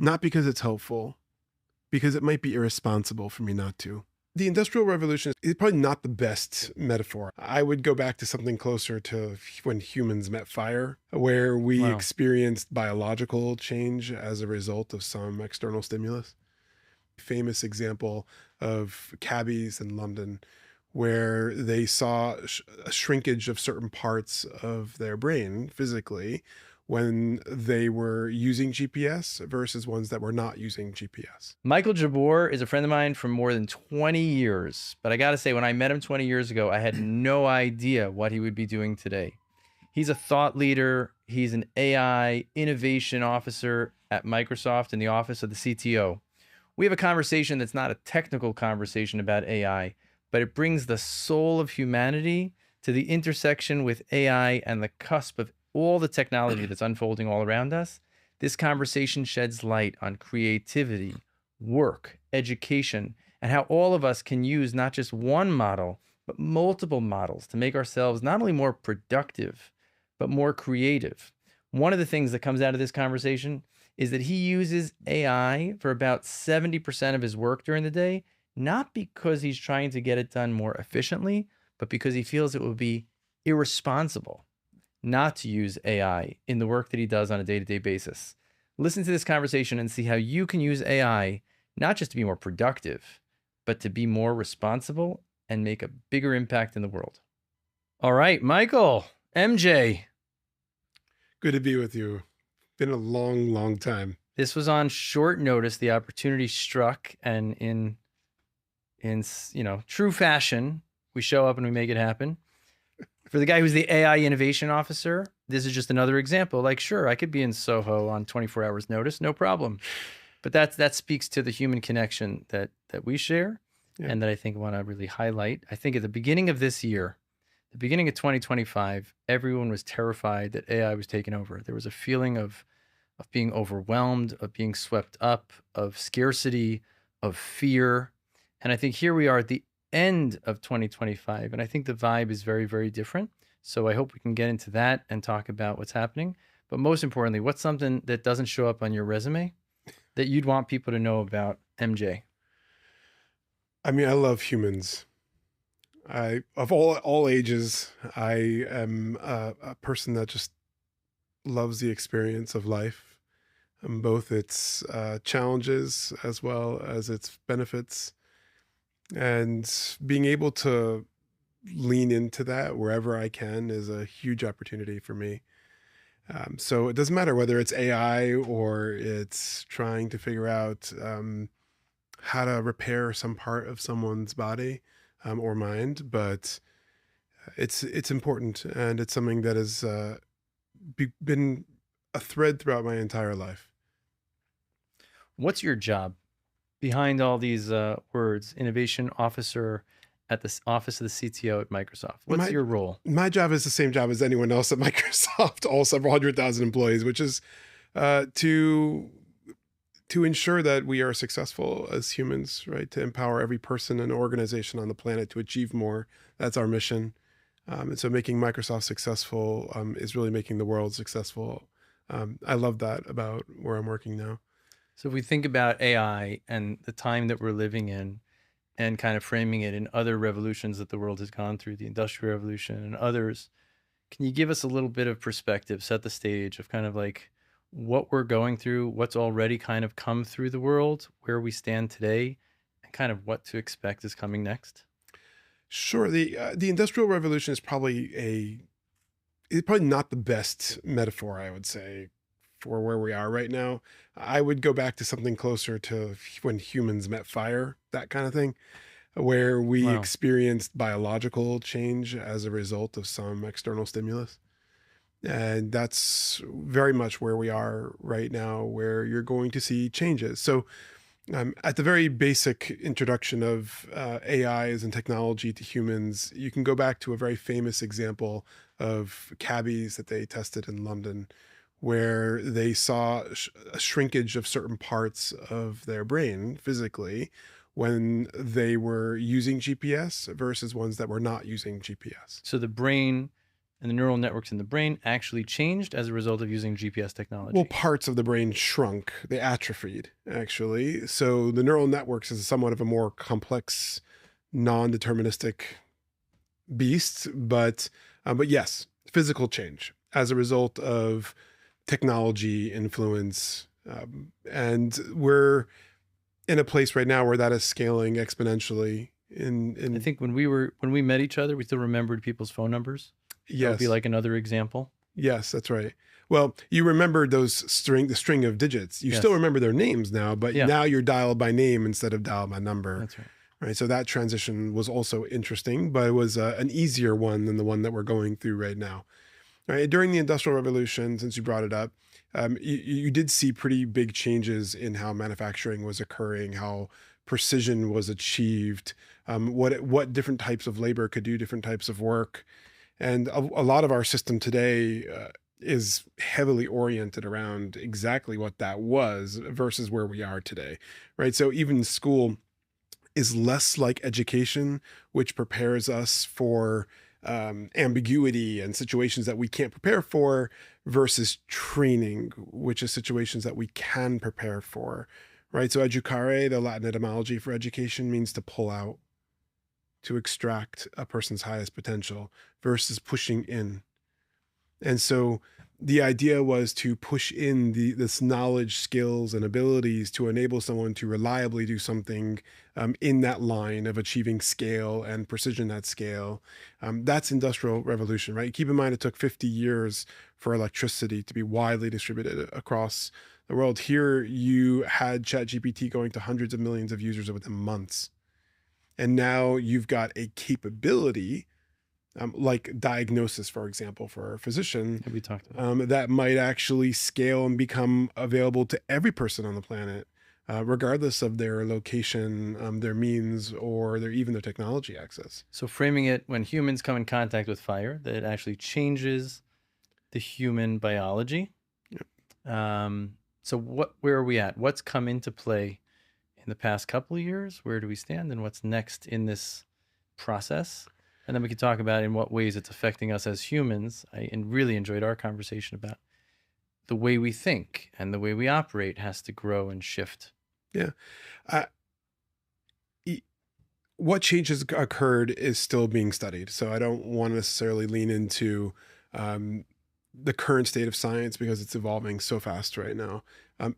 Not because it's helpful, because it might be irresponsible for me not to. The Industrial Revolution is probably not the best metaphor. I would go back to something closer to when humans met fire, where we Wow. experienced biological change as a result of some external stimulus. Famous example of cabbies in London, where they saw a shrinkage of certain parts of their brain physically when they were using GPS versus ones that were not using GPS. Michael Jabbour is a friend of mine for more than 20 years. But I got to say, when I met him 20 years ago, I had no idea what he would be doing today. He's a thought leader. He's an AI innovation officer at Microsoft in the office of the CTO. We have a conversation that's not a technical conversation about AI, but it brings the soul of humanity to the intersection with AI and the cusp of all the technology that's unfolding all around us. This conversation sheds light on creativity, work, education, and how all of us can use not just one model, but multiple models to make ourselves not only more productive, but more creative. One of the things that comes out of this conversation is that he uses AI for about 70% of his work during the day, not because he's trying to get it done more efficiently, but because he feels it would be irresponsible not to use AI in the work that he does on a day-to-day basis. Listen to this conversation and see how you can use AI not just to be more productive, but to be more responsible and make a bigger impact in the world. All right, Michael, MJ. Good to be with you. Been a long, long time. This was on short notice. The opportunity struck, and in true fashion, we show up and we make it happen. For the guy who's the AI innovation officer, this is just another example. Like, sure, I could be in Soho on 24 hours notice, no problem. But that speaks to the human connection that we share, and that I think I want to really highlight. I think at the beginning of this year, the beginning of 2025, everyone was terrified that AI was taking over. There was a feeling of being overwhelmed, of being swept up, of scarcity, of fear. And I think here we are at the end of 2025, and I think the vibe is very, very different. So I hope we can get into that and talk about what's happening. But most importantly, what's something that doesn't show up on your resume that you'd want people to know about MJ? I mean, I love humans. Of all ages, I am a person that just loves the experience of life, both its challenges as well as its benefits, and being able to lean into that wherever I can is a huge opportunity for me. So it doesn't matter whether it's AI or it's trying to figure out how to repair some part of someone's body or mind, but it's important, and it's something that has been a thread throughout my entire life. What's your job behind all these words? Innovation officer at the office of the CTO at Microsoft. What's your role? My job is the same job as anyone else at Microsoft, all several 100,000 employees, which is to ensure that we are successful as humans, right? To empower every person and organization on the planet to achieve more. That's our mission. And so making Microsoft successful is really making the world successful. I love that about where I'm working now. So if we think about AI and the time that we're living in, and kind of framing it in other revolutions that the world has gone through, the Industrial Revolution and others, can you give us a little bit of perspective, set the stage of kind of like what we're going through, what's already kind of come through the world, where we stand today, and kind of what to expect is coming next? Sure. The Industrial Revolution is probably not the best metaphor, I would say, for where we are right now. I would go back to something closer to when humans met fire, that kind of thing, where we Wow. experienced biological change as a result of some external stimulus. And that's very much where we are right now, where you're going to see changes. So at the very basic introduction of AIs and technology to humans, you can go back to a very famous example of cabbies that they tested in London, where they saw a shrinkage of certain parts of their brain physically when they were using GPS versus ones that were not using GPS. So the brain and the neural networks in the brain actually changed as a result of using GPS Well, technology. parts of the brain shrunk, they atrophied, actually. So the neural networks is somewhat of a more complex, non-deterministic beast, but yes, physical change as a result of technology influence, and we're in a place right now where that is scaling exponentially. I In think when we met each other, we still remembered people's phone numbers. That would be yes, like another example. yes, that's right. Well, you remember the string of digits. You still Yes. remember their names now, but Yeah, now you're dialed by name instead of dialed by number. that's right. Right. So that transition was also interesting, but it was an easier one than the one that we're going through right now. Right. During the Industrial Revolution, since you brought it up, you did see pretty big changes in how manufacturing was occurring, how precision was achieved, what different types of labor could do different types of work. And a lot of our system today is heavily oriented around exactly what that was versus where we are today. Right. So even school is less like education, which prepares us for ambiguity and situations that we can't prepare for, versus training, which is situations that we can prepare for, right? So educare, the Latin etymology for education, means to pull out, to extract a person's highest potential versus pushing in. And so the idea was to push in this knowledge, skills, and abilities to enable someone to reliably do something in that line of achieving scale and precision at scale. That's industrial revolution, right? Keep in mind, it took 50 years for electricity to be widely distributed across the world. Here, you had ChatGPT going to hundreds of millions of users within months. And now you've got a capability like diagnosis, for example, for a physician, Yeah, we talked about. that might actually scale and become available to every person on the planet, regardless of their location, their means, or even their technology access. So framing it when humans come in contact with fire, that it actually changes the human biology. So where are we at? What's come into play in the past couple of years? Where do we stand, and what's next in this process? And then we could talk about in what ways it's affecting us as humans. Really enjoyed our conversation about the way we think and the way we operate has to grow and shift. Yeah. Uh, e- what changes occurred is still being studied. So I don't want to necessarily lean into um, the current state of science because it's evolving so fast right now.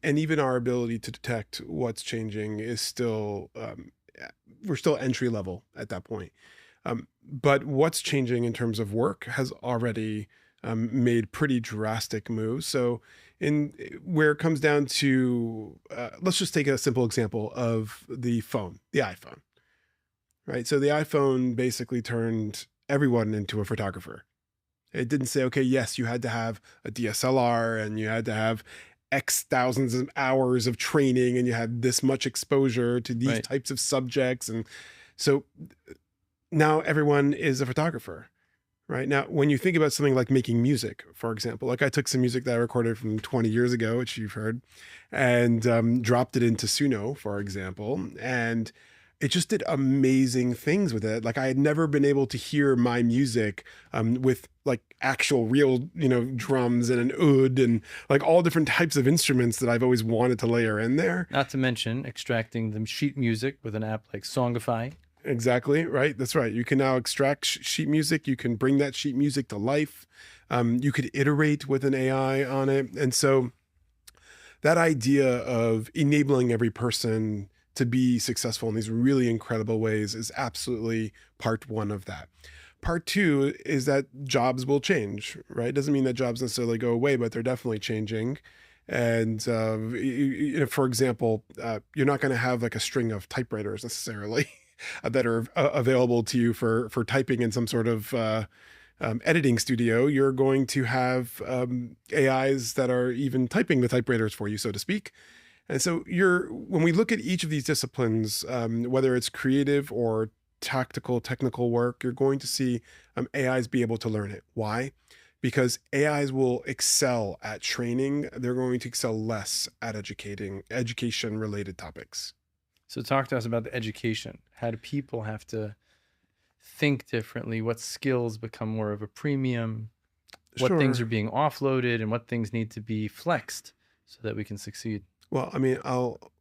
And even our ability to detect what's changing is still, we're still entry level at that point. But what's changing in terms of work has already made pretty drastic moves. So, in where it comes down to, let's just take a simple example of the phone, the iPhone, right? So the iPhone basically turned everyone into a photographer. It didn't say, okay, yes, you had to have a DSLR and you had to have X thousands of hours of training and you had this much exposure to these Right. types of subjects. And so now everyone is a photographer, right? Now, when you think about something like making music, for example, like I took some music that I recorded from 20 years ago, which you've heard, and dropped it into Suno, for example, and it just did amazing things with it. Like I had never been able to hear my music with like actual real, drums and an oud and like all different types of instruments that I've always wanted to layer in there. Not to mention extracting the sheet music with an app like Songify. Exactly, right? That's right. You can now extract sheet music. You can bring that sheet music to life. You could iterate with an AI on it. And so that idea of enabling every person to be successful in these really incredible ways is absolutely part one of that. Part two is that jobs will change, right? It doesn't mean that jobs necessarily go away, but they're definitely changing. And for example, you're not going to have like a string of typewriters necessarily that are available to you for typing in some sort of editing studio. You're going to have AIs that are even typing the typewriters for you, so to speak. And so when we look at each of these disciplines, whether it's creative or tactical, technical work, you're going to see AIs be able to learn it. Why? Because AIs will excel at training. They're going to excel less at education related topics. So talk to us about the education. How do people have to think differently? What skills become more of a premium? what things Sure. are being offloaded and what things need to be flexed so that we can succeed. Well, I mean, I'll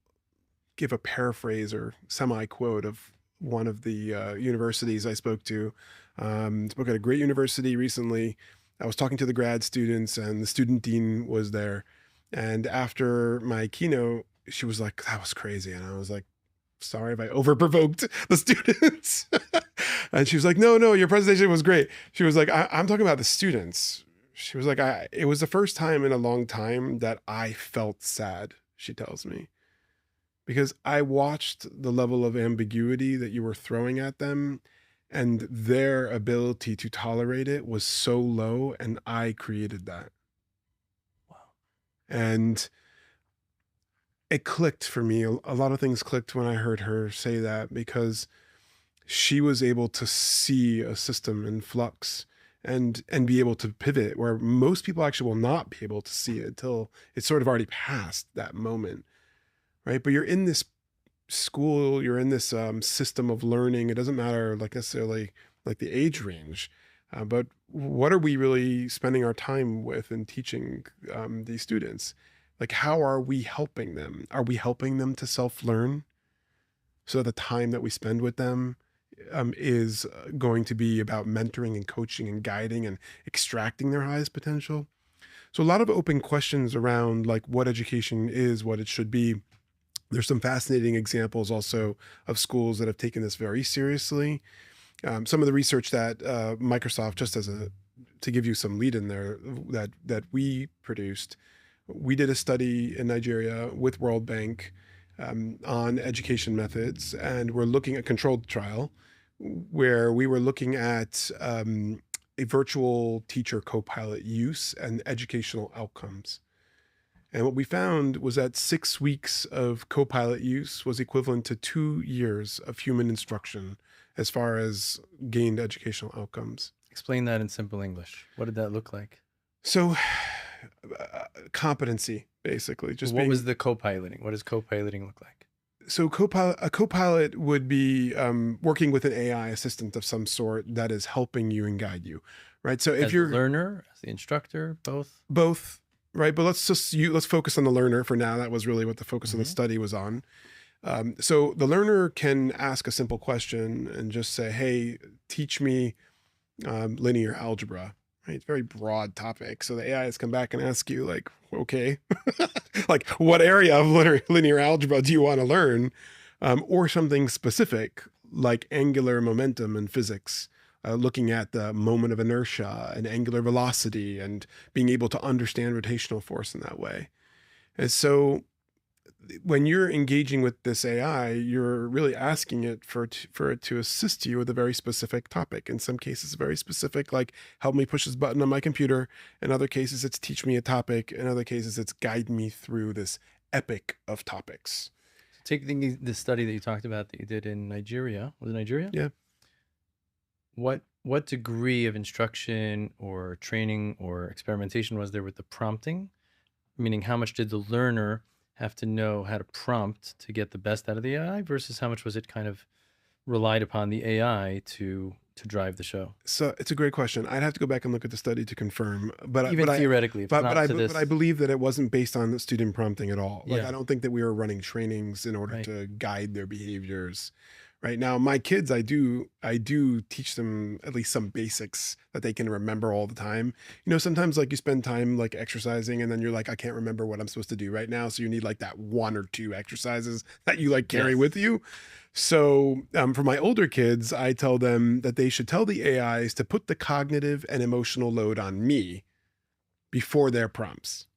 give a paraphrase or semi quote of one of the universities I spoke to. Spoke at a great university recently. I was talking to the grad students, and the student dean was there. And after my keynote, she was like, "That was crazy," and I was like, "Sorry if I overprovoked the students." And she was like, "No, no, your presentation was great." She was like, "I'm talking about the students." She was like, "It was the first time in a long time that I felt sad." She tells me, because I watched the level of ambiguity that you were throwing at them, and their ability to tolerate it was so low, and I created that. Wow. And it clicked for me. A lot of things clicked when I heard her say that, because she was able to see a system in flux and be able to pivot where most people actually will not be able to see it until it's sort of already past that moment, right? But you're in this school, you're in this system of learning. It doesn't matter like necessarily like the age range, but what are we really spending our time with in teaching these students? Like, how are we helping them? Are we helping them to self-learn so the time that we spend with them is going to be about mentoring and coaching and guiding and extracting their highest potential? So a lot of open questions around like what education is, what it should be. There's some fascinating examples also of schools that have taken this very seriously. Some of the research that Microsoft, just as a to give you some lead in there, that we produced, we did a study in Nigeria with World Bank on education methods, and we're looking at controlled trial where we were looking at a virtual teacher Copilot use and educational outcomes. And what we found was that 6 weeks of Copilot use was equivalent to 2 years of human instruction as far as gained educational outcomes. Explain that in simple English. What did that look like? So, competency, basically, just What being. was the co-piloting? What does co-piloting look like? So, a copilot would be working with an AI assistant of some sort that is helping you and guide you, right? So, if As you're the learner, as the instructor, both? both, right? But let's focus on the learner for now. That was really what the focus of the study was on. So the learner can ask a simple question and just say, "Hey, teach me linear algebra." Right? It's a very broad topic. So the AI has come back and ask you, like, "Okay, like what area of linear algebra do you want to learn?" Or something specific like angular momentum in physics. Looking at the moment of inertia and angular velocity and being able to understand rotational force in that way. And so when you're engaging with this AI, you're really asking it for it to assist you with a very specific topic. In some cases, very specific, like help me push this button on my computer. In other cases, it's teach me a topic. In other cases, it's guide me through this epic of topics. Take the study that you talked about that you did in Nigeria. Was it Nigeria? Yeah. What degree of instruction or training or experimentation was there with the prompting? Meaning, how much did the learner have to know how to prompt to get the best out of the AI versus how much was it kind of relied upon the AI to drive the show? So it's a great question. I'd have to go back and look at the study to confirm, but Even theoretically, if it's not to this. but I believe that it wasn't based on the student prompting at all. Like, Yeah. I don't think that we were running trainings in order Right. to guide their behaviors. Right now, my kids, I do teach them at least some basics that they can remember all the time. You know, sometimes like you spend time like exercising and then you're like, I can't remember what I'm supposed to do right now. So you need like that one or two exercises that you like carry Yes. with you. So for my older kids, I tell them that they should tell the AIs to put the cognitive and emotional load on me before their prompts.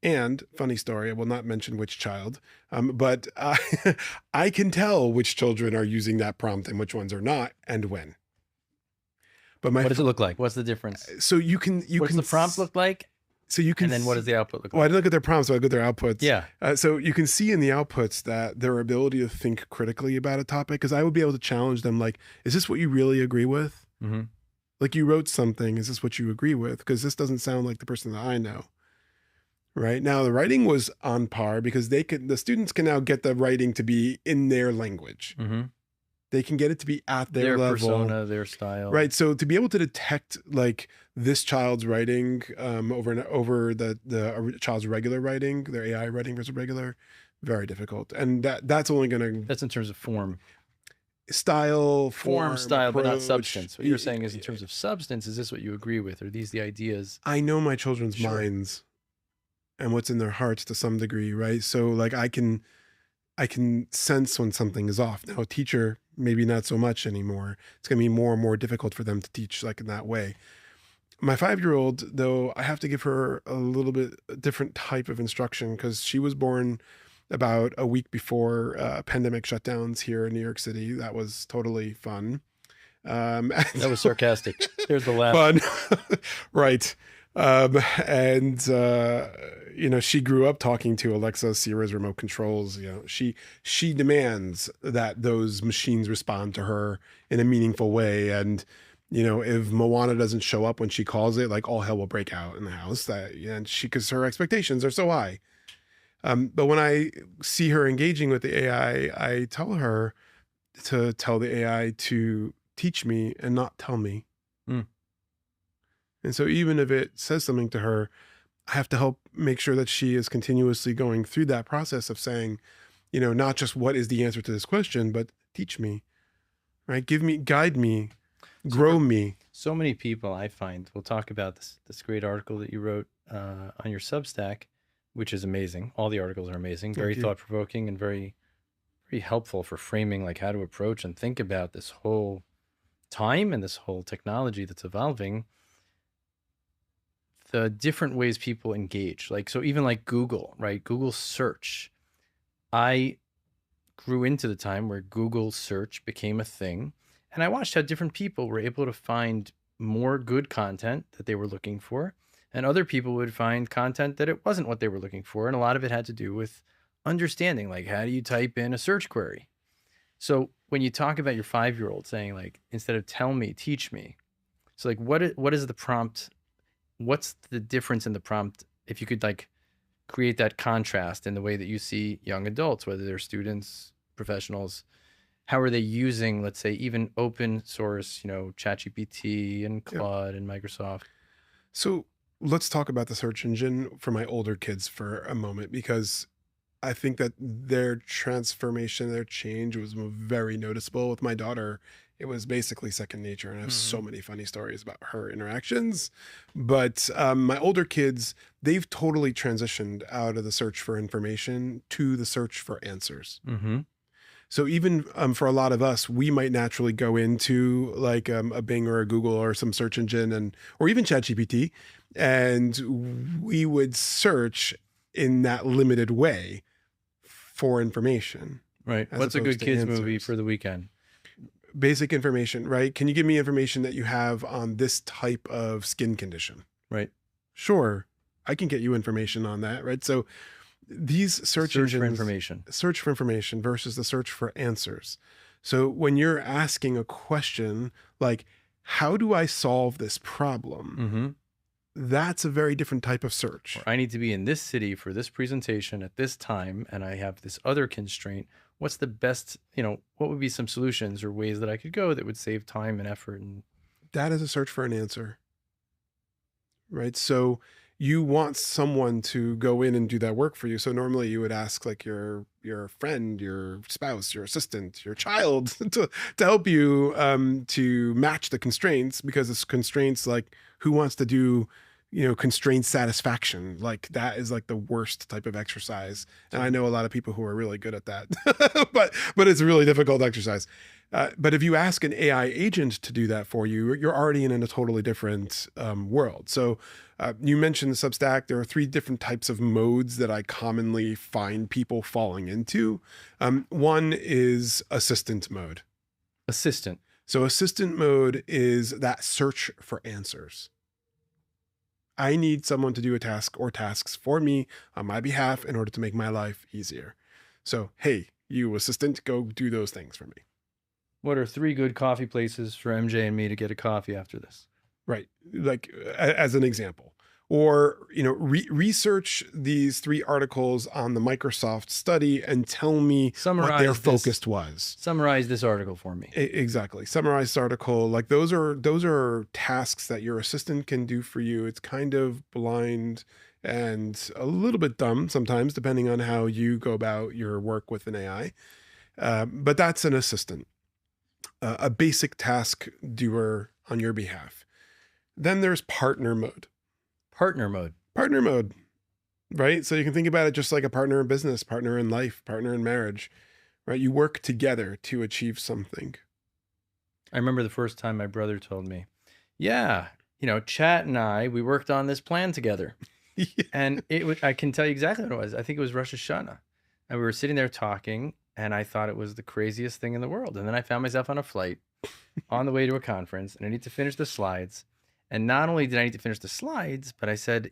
And funny story, I will not mention which child, but I can tell which children are using that prompt and which ones are not, and when. But What does it look like? What's the difference? So you can What's the prompt look like? So you can. And then what does the output look like? Well, I didn't look at their prompts, but I look at their outputs. Yeah. So you can see in the outputs that their ability to think critically about a topic, because I would be able to challenge them, like, is this what you really agree with? Mm-hmm. Like, you wrote something, is this what you agree with? Because this doesn't sound like the person that I know. Right now, the writing was on par because the students can now get the writing to be in their language. Mm-hmm. They can get it to be at their level. Persona, their style. Right. So to be able to detect like this child's writing over the child's regular writing, their AI writing versus regular, very difficult. And that's only going to That's in terms of form. style, Form, form, style, but not approach. substance. What you're saying is in terms of substance, is this what you agree with? Are these the ideas? I know my children's Sure. minds and what's in their hearts to some degree, right? So like I can sense when something is off. Now a teacher, maybe not so much anymore. It's going to be more and more difficult for them to teach like in that way. My 5-year-old, though, I have to give her a little bit different type of instruction because she was born about a week before pandemic shutdowns here in New York City. That was totally fun. That was sarcastic. There's the laugh. Fun, right? And she grew up talking to Alexa, Sierra's remote controls. She demands that those machines respond to her in a meaningful way. And if Moana doesn't show up when she calls it, like all hell will break out in the house. Because her expectations are so high. But when I see her engaging with the AI, I tell her to tell the AI to teach me and not tell me. Mm. And so even if it says something to her, I have to help make sure that she is continuously going through that process of saying, not just what is the answer to this question, but teach me, right? Give me, guide me, grow me. So many people I find will talk about this great article that you wrote on your Substack, which is amazing. All the articles are amazing, very thought-provoking and very, very helpful for framing like how to approach and think about this whole time and this whole technology that's evolving, the different ways people engage. Like, so even like Google, right? Google search. I grew into the time where Google search became a thing. And I watched how different people were able to find more good content that they were looking for. And other people would find content that it wasn't what they were looking for. And a lot of it had to do with understanding, like, how do you type in a search query? So when you talk about your 5-year-old saying, like, instead of tell me, teach me. So like, what is the prompt? What's the difference in the prompt? If you could like create that contrast in the way that you see young adults, whether they're students, professionals, how are they using, let's say, even open source, ChatGPT and Claude and Microsoft? So let's talk about the search engine for my older kids for a moment, because I think that their transformation, their change was very noticeable. With my daughter, it was basically second nature. And I have so many funny stories about her interactions. But my older kids, they've totally transitioned out of the search for information to the search for answers. Mm-hmm. So even for a lot of us, we might naturally go into like a Bing or a Google or some search engine or even ChatGPT, and we would search in that limited way for information. Right. What's a good kids movie for the weekend? Basic information, right? Can you give me information that you have on this type of skin condition? Right. Sure. I can get you information on that, right? So these search engines, search for information versus the search for answers. So when you're asking a question like, how do I solve this problem? That's a very different type of search. Or I need to be in this city for this presentation at this time, and I have this other constraint. What's the best, what would be some solutions or ways that I could go that would save time and effort? And that is a search for an answer, right? So you want someone to go in and do that work for you. So normally you would ask like your friend, your spouse, your assistant, your child to help you to match the constraints, because it's constraints like who wants to do constraint satisfaction. Like that is like the worst type of exercise. And I know a lot of people who are really good at that, but it's a really difficult exercise. But if you ask an AI agent to do that for you, you're already in a totally different world. So you mentioned the Substack. There are 3 different types of modes that I commonly find people falling into. One is assistant mode. Assistant. So assistant mode is that search for answers. I need someone to do a task or tasks for me on my behalf in order to make my life easier. So, hey, you assistant, go do those things for me. What are 3 good coffee places for MJ and me to get a coffee after this? Right. Like as an example. Or, research these 3 articles on the Microsoft study and tell me what their focus was. Summarize this article for me. Exactly. Summarize this article. Like those are tasks that your assistant can do for you. It's kind of blind and a little bit dumb sometimes, depending on how you go about your work with an AI. But that's an assistant, a basic task doer on your behalf. Then there's partner mode. Partner mode. Partner mode, right? So you can think about it just like a partner in business, partner in life, partner in marriage, right? You work together to achieve something. I remember the first time my brother told me, yeah, Chat and we worked on this plan together. Yeah. And I can tell you exactly what it was. I think it was Rosh Hashanah. And we were sitting there talking, and I thought it was the craziest thing in the world. And then I found myself on a flight on the way to a conference, and I need to finish the slides. And not only did I need to finish the slides, but I said,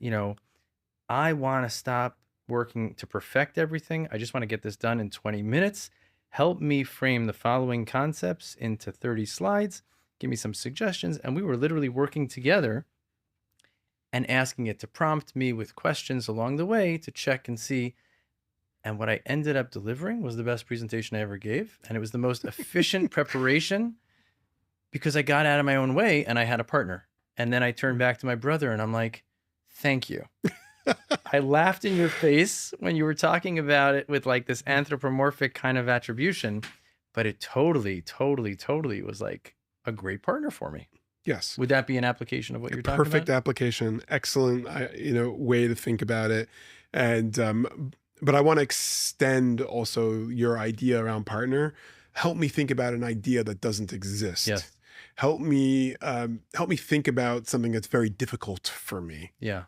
I want to stop working to perfect everything. I just want to get this done in 20 minutes. Help me frame the following concepts into 30 slides. Give me some suggestions. And we were literally working together and asking it to prompt me with questions along the way to check and see. And what I ended up delivering was the best presentation I ever gave. And it was the most efficient preparation because I got out of my own way and I had a partner. And then I turned back to my brother and I'm like, thank you. I laughed in your face when you were talking about it with like this anthropomorphic kind of attribution, but it totally was like a great partner for me. Yes. Would that be an application of what you're talking about? Perfect application. Excellent, way to think about it. And, but I want to extend also your idea around partner. Help me think about an idea that doesn't exist. Yes. Help me think about something that's very difficult for me. Yeah.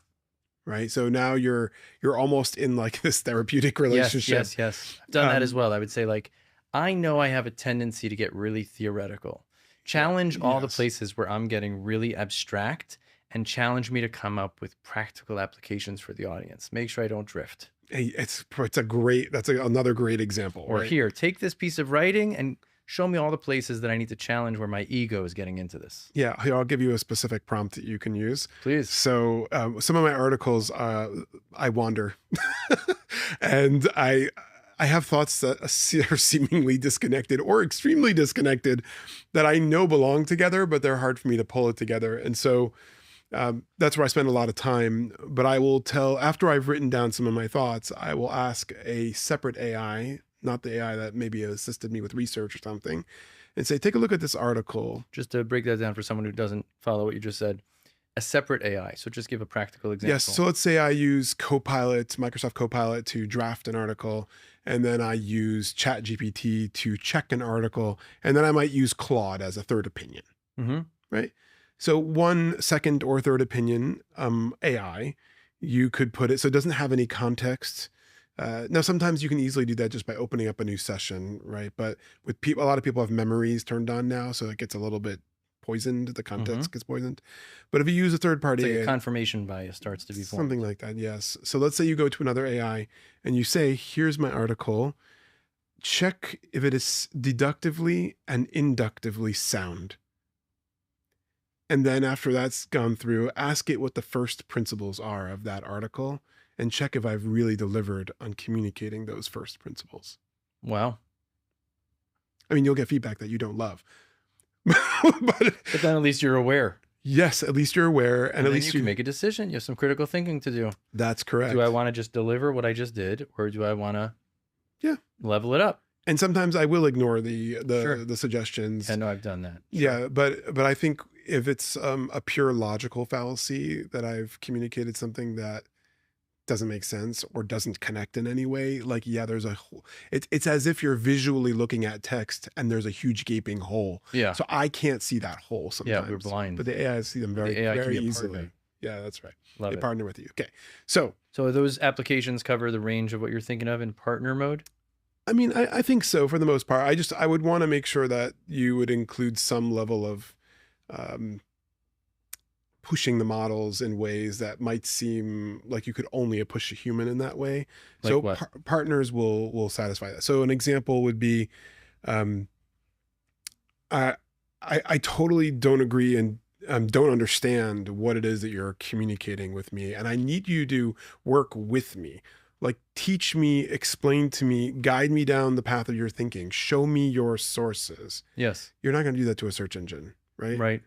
Right. So now you're almost in like this therapeutic relationship. Yes. I've done that as well. I would say like, I know I have a tendency to get really theoretical. Challenge all the places where I'm getting really abstract and challenge me to come up with practical applications for the audience. Make sure I don't drift. Hey, that's another great example. Or right? Here, take this piece of writing and show me all the places that I need to challenge where my ego is getting into this. Yeah, here, I'll give you a specific prompt that you can use. Please. So some of my articles, I wander. And I have thoughts that are seemingly disconnected or extremely disconnected that I know belong together, but they're hard for me to pull it together. And so that's where I spend a lot of time. But I will after I've written down some of my thoughts, I will ask a separate AI, not the AI that maybe assisted me with research or something, and say, take a look at this article. Just to break that down for someone who doesn't follow what you just said, a separate AI. So just give a practical example. Yes. So let's say I use Copilot, Microsoft Copilot to draft an article, and then I use ChatGPT to check an article, and then I might use Claude as a third opinion. Mm-hmm. Right. So 1 second or third opinion AI, you could put it so it doesn't have any context. Now, sometimes you can easily do that just by opening up a new session, right? But with people, a lot of people have memories turned on now, so it gets a little bit poisoned. The context gets poisoned. But if you use a third party, it's like a confirmation bias starts to be formed. Something like that, yes. So let's say you go to another AI and you say, "Here's my article. Check if it is deductively and inductively sound." And then after that's gone through, ask it what the first principles are of that article and check if I've really delivered on communicating those first principles. Wow. I mean, you'll get feedback that you don't love. but then at least you're aware. Yes, at least you're aware. And at least you can make a decision. You have some critical thinking to do. That's correct. Do I want to just deliver what I just did, or do I want to level it up? And sometimes I will ignore the Sure. suggestions. I know I've done that. Sure. Yeah, but I think if it's a pure logical fallacy that I've communicated something that doesn't make sense or doesn't connect in any way, like there's a hole. It's as if you're visually looking at text and there's a huge gaping hole. Yeah. So I can't see that hole sometimes. Yeah, we're blind. But the AI see them very easily. Yeah, that's right. Love they it. partner with you. Okay. So those applications cover the range of what you're thinking of in partner mode? I mean, I think so for the most part. I would want to make sure that you would include some level of pushing the models in ways that might seem like you could only push a human in that way. Like so what? Partners will satisfy that. So an example would be, I totally don't agree and don't understand what it is that you're communicating with me. And I need you to work with me. Like, teach me, explain to me, guide me down the path of your thinking, show me your sources. Yes. You're not going to do that to a search engine, right? Right.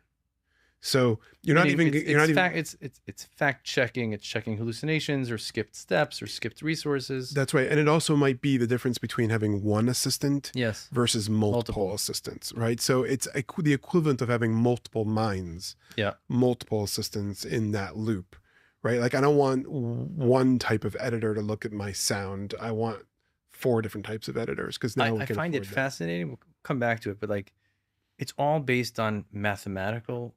So you're not even, it's fact checking. It's checking hallucinations or skipped steps or skipped resources. That's right. And it also might be the difference between having one assistant Yes. versus multiple assistants, right? So it's the equivalent of having multiple minds, Yeah. multiple assistants in that loop, right? Like, I don't want one type of editor to look at my sound. I want 4 different types of editors, because now I find it fascinating. We'll come back to it, but like, it's all based on mathematical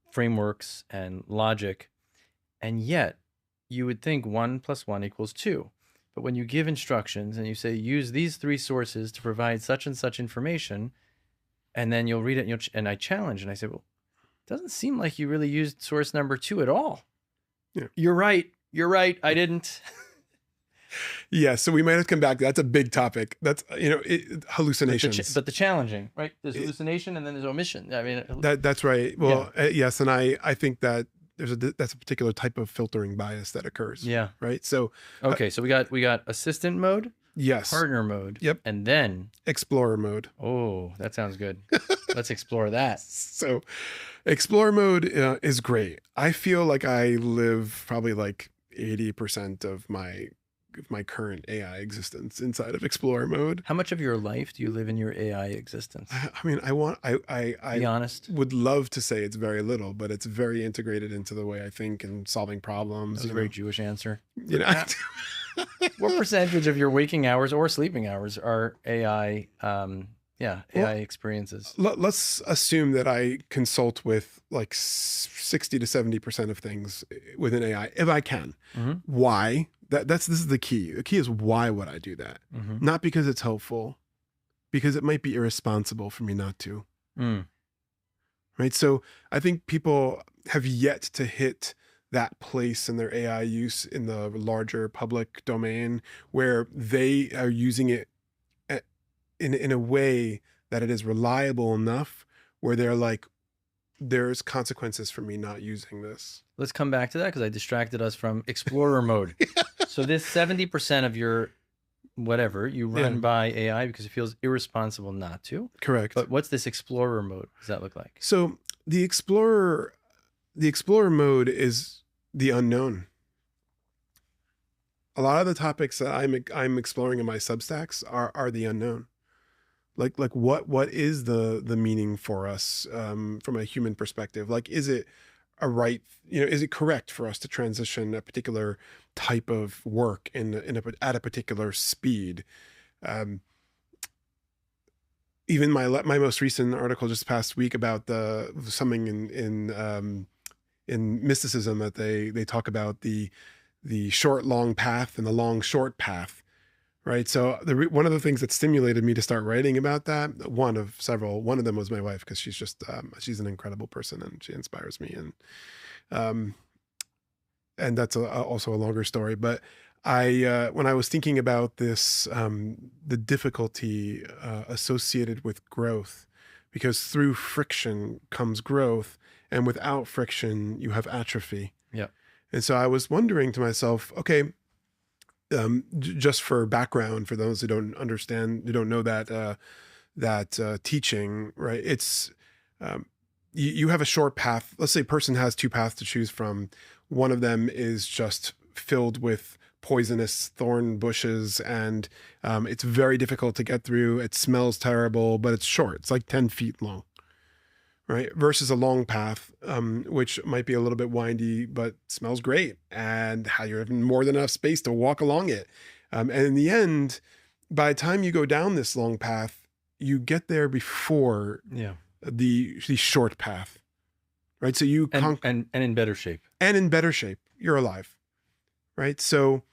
frameworks and logic, and yet you would think 1 + 1 = 2. But when you give instructions and you say use these 3 sources to provide such and such information, and then you'll read it and I challenge and I say, well, it doesn't seem like you really used source number 2 at all. Yeah. You're right. I didn't. Yeah, so we might have to come back. That's a big topic. That's, hallucinations. But the challenging, right? There's hallucination and then there's omission. I mean, that's right. Well, yes, and I think that that's a particular type of filtering bias that occurs. Yeah. Right. So okay, so we got assistant mode, yes, partner mode, yep, and then explorer mode. Oh, that sounds good. Let's explore that. So, explorer mode is great. I feel like I live probably like 80% of my current AI existence inside of explorer mode. How much of your life do you live in your AI existence? I mean, I be honest. Would love to say it's very little, but it's very integrated into the way I think and solving problems. That's a very Jewish answer. What percentage of your waking hours or sleeping hours are AI? AI experiences. Let's assume that I consult with like 60 to 70% of things within AI, if I can. Mm-hmm. Why? This is the key. The key is, why would I do that? Mm-hmm. Not because it's helpful, because it might be irresponsible for me not to. Right. So I think people have yet to hit that place in their AI use in the larger public domain where they are using it in a way that it is reliable enough where they're like, there's consequences for me not using this. Let's come back to that, because I distracted us from explorer mode. So this 70% of your whatever you run by AI because it feels irresponsible not to. Correct. But what's this explorer mode? What does that look like? So the explorer mode is the unknown. A lot of the topics that I'm exploring in my Substacks are the unknown. Like what is the meaning for us from a human perspective? Like, is it is it correct for us to transition a particular type of work at a particular speed? Even my most recent article just past week about something in mysticism that they talk about the short long path and the long short path. Right. So one of the things that stimulated me to start writing about that, one of several, one of them was my wife, because she's just, she's an incredible person and she inspires me. And that's also a longer story. But when I was thinking about this, the difficulty associated with growth, because through friction comes growth, and without friction, you have atrophy. Yeah. And so I was wondering to myself, okay, just for background, for those who don't understand, who don't know that teaching, right? It's you have a short path. Let's say a person has 2 paths to choose from. One of them is just filled with poisonous thorn bushes, and it's very difficult to get through. It smells terrible, but it's short. It's like 10 feet long. Right. Versus a long path, which might be a little bit windy, but smells great. And how you're having more than enough space to walk along it. And in the end, by the time you go down this long path, you get there before the short path. Right. So you and in better shape. And in better shape. You're alive. Right. So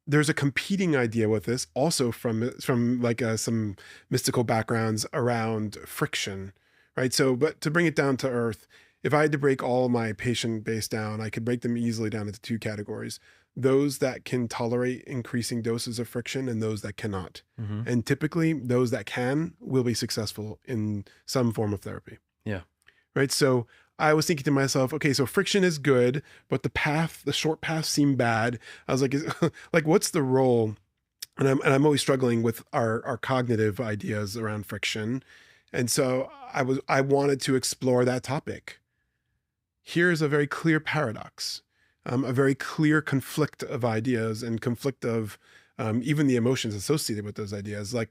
there's a competing idea with this also from like some mystical backgrounds around friction. Right. So, but to bring it down to earth, if I had to break all of my patient base down, I could break them easily down into 2 categories: those that can tolerate increasing doses of friction and those that cannot. Mm-hmm. And typically those that can will be successful in some form of therapy. Yeah. right? So I was thinking to myself, okay, so friction is good, but the short path seemed bad. I was like, like, what's the role? And I'm always struggling with our cognitive ideas around friction. And so I wanted to explore that topic. Here's a very clear paradox, a very clear conflict of ideas and conflict of even the emotions associated with those ideas. Like,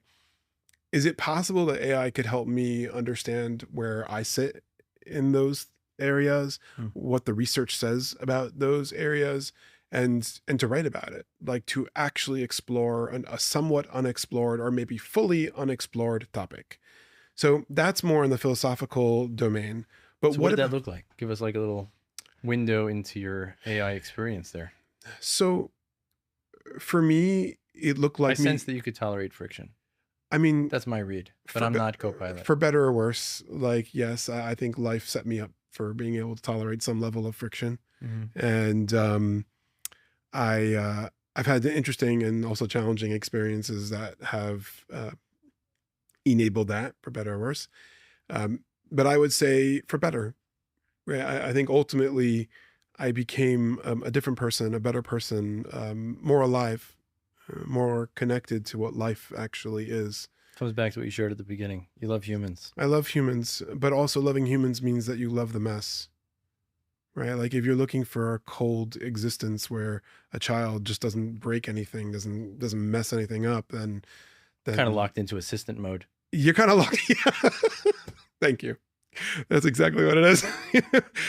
is it possible that AI could help me understand where I sit in those areas, Hmm. what the research says about those areas, and to write about it, like to actually explore a somewhat unexplored or maybe fully unexplored topic? So that's more in the philosophical domain. But So what what did that about look like? Give us like a little window into your AI experience there. so for me, it looked I like me. sense that you could tolerate friction. I mean, That's my read, but for I'm be- not Copilot. for better or worse, like yes, I think life set me up for being able to tolerate some level of friction. Mhm. And I've had interesting and also challenging experiences that have enabled that for better or worse. But I would say for better. Right? I think ultimately I became a different person, a better person, more alive, more connected to what life actually is. Comes back to what you shared at the beginning. You love humans. I love humans, but also loving humans means that you love the mess. Right? Like if you're looking for a cold existence where a child just doesn't break anything, doesn't mess anything up, then Kind of then locked into assistant mode. you're kind of lucky. Thank you. That's exactly what it is. You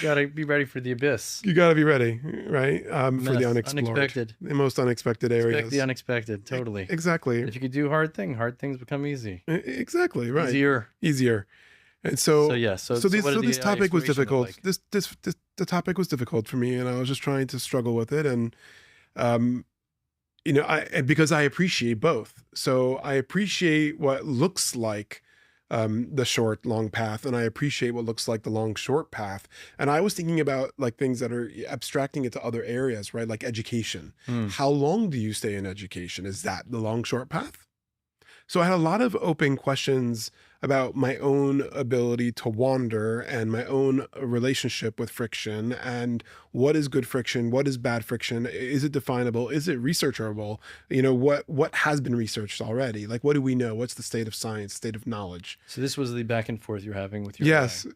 gotta be ready for the abyss. You got to be ready, right? For the Mess. unexplored, Unexpected. the most unexpected Expect the areas. unexpected. Totally. Exactly. If you could do hard things become easy. Exactly. Right. Easier. Easier. And So so, yeah. so So this, what so did this the AI topic was exploration look difficult. like? The topic was difficult for me, and I was just trying to struggle with it. And, um, because I appreciate both. So I appreciate what looks like the short long path, and I appreciate what looks like the long short path. And I was thinking about like things that are abstracting it to other areas, right? Like education. Hmm. How long do you stay in education? Is that the long short path? So I had a lot of open questions about my own ability to wander and my own relationship with friction and what is good friction, what is bad friction, is it definable, is it researchable? What has been researched already? Like what do we know? What's the state of science, state of knowledge? So this was the back and forth you're having with your Yes. AI.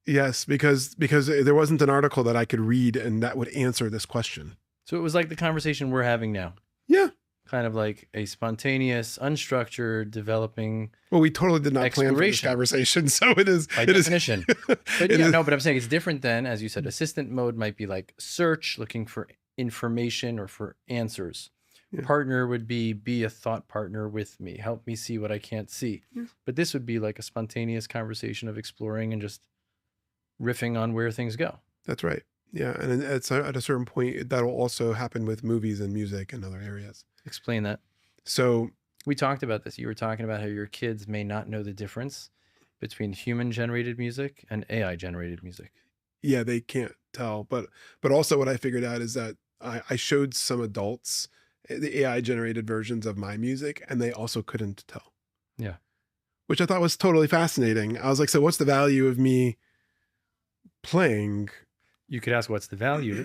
Yes, because there wasn't an article that I could read and that would answer this question. So it was like the conversation we're having now. Yeah. Kind of like a spontaneous, unstructured, developing Well, we totally did not plan for this exploration. conversation, so it is. By It is. definition. But It yeah, is- no, but I'm saying it's different than, as you said, assistant mode might be like search, looking for information or for answers. Yeah. Partner would be a thought partner with me, help me see what I can't see. Yeah. But this would be like a spontaneous conversation of exploring and just riffing on where things go. That's right. Yeah, and at a certain point, that'll also happen with movies and music and other areas. Explain that. So We talked about this. You were talking about how your kids may not know the difference between human generated music and AI generated music. yeah, they can't tell, but also what I figured out is that I showed some adults the AI generated versions of my music, and they also couldn't tell. Yeah. Which I thought was totally fascinating. I was like, so what's the value of me playing? You could ask what's the value,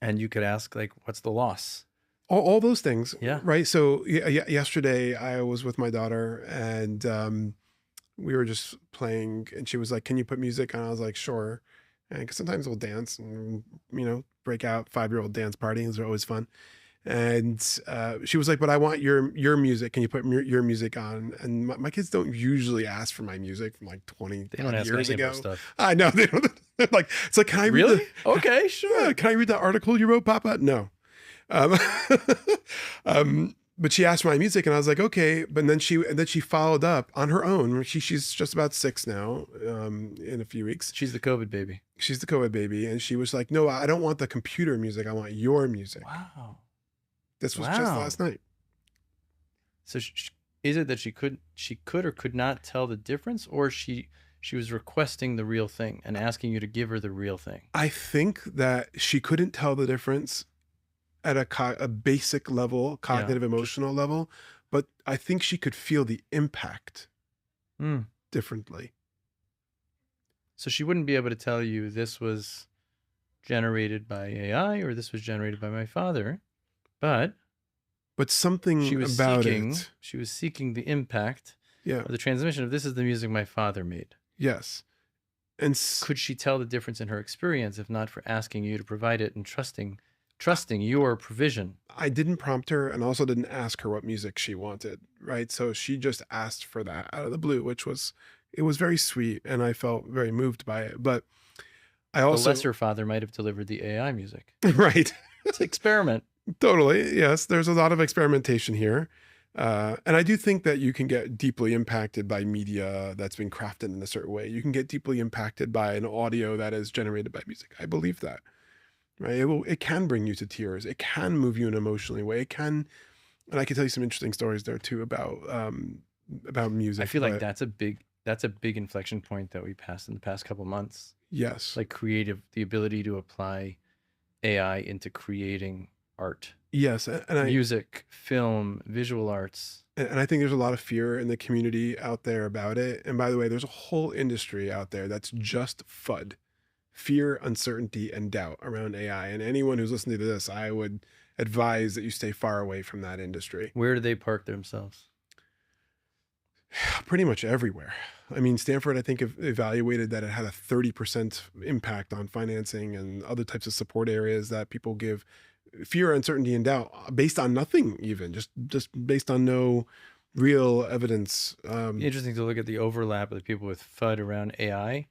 and you could ask like what's the loss. All those things. Yeah. Right. So yesterday I was with my daughter and we were just playing and she was like, can you put music on? I was like, sure. And because sometimes we'll dance and, break out 5-year-old dance parties are always fun. And she was like, but I want your music. Can you put your music on? And my kids don't usually ask for my music from like 20 They don't ask years any ago. of those stuff. I know. They don't. Like, it's like, can I read Really? Okay, sure. yeah, can I read that article you wrote, Papa? No. Um, but she asked for my music, and I was like, okay. But then she followed up on her own. She's just about 6 now. In a few weeks, She's the COVID baby. she's the COVID baby, and she was like, no, I don't want the computer music. I want your music. Wow. This was just Wow. last night. So is it that she could or could not tell the difference, or she was requesting the real thing and asking you to give her the real thing? I think that she couldn't tell the difference at a basic level, cognitive, emotional level, but I think she could feel the impact Hmm. differently. So she wouldn't be able to tell you this was generated by AI or this was generated by my father, but But she something was about seeking it. she was seeking the impact Yeah. of the transmission of this is the music my father made. Yes. And Could she tell the difference in her experience if not for asking you to provide it and trusting your provision? I didn't prompt her and also didn't ask her what music she wanted, right? So she just asked for that out of the blue, which was, it was very sweet and I felt very moved by it. But I The also, lesser father might have delivered the AI music. right. It's an experiment. Totally. Yes. There's a lot of experimentation here. And I do think that you can get deeply impacted by media that's been crafted in a certain way. You can get deeply impacted by an audio that is generated by music. I believe that, right? It can bring you to tears. It can move you in an emotionally way. It can, and I can tell you some interesting stories there too about music. I feel like But that's a big inflection point that we passed in the past couple months. yes, Like the ability to apply AI into creating art, yes, music, film, visual arts. and I think there's a lot of fear in the community out there about it. And by the way, there's a whole industry out there that's just FUD, fear, uncertainty, and doubt around AI. And anyone who's listening to this, I would advise that you stay far away from that industry. Where do they park themselves? Pretty much everywhere. I mean, Stanford, I think, evaluated that it had a 30% impact on financing and other types of support areas that people give fear, uncertainty, and doubt based on nothing, even just based on no real evidence. Interesting to look at the overlap of the people with FUD around AI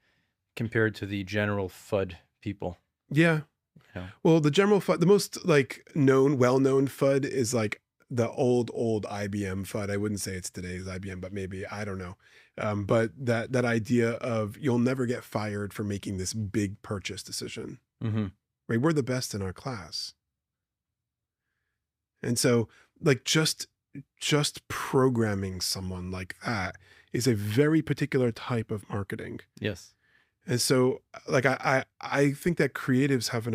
compared to the general FUD people. Yeah. Yeah. Well, the general FUD, the most like well-known FUD is like the old IBM FUD. I wouldn't say it's today's IBM, but maybe, I don't know. But that idea of you'll never get fired for making this big purchase decision. Mm-hmm. Right? We're the best in our class. And so like just programming someone like that is a very particular type of marketing. Yes. And so like I think that creatives have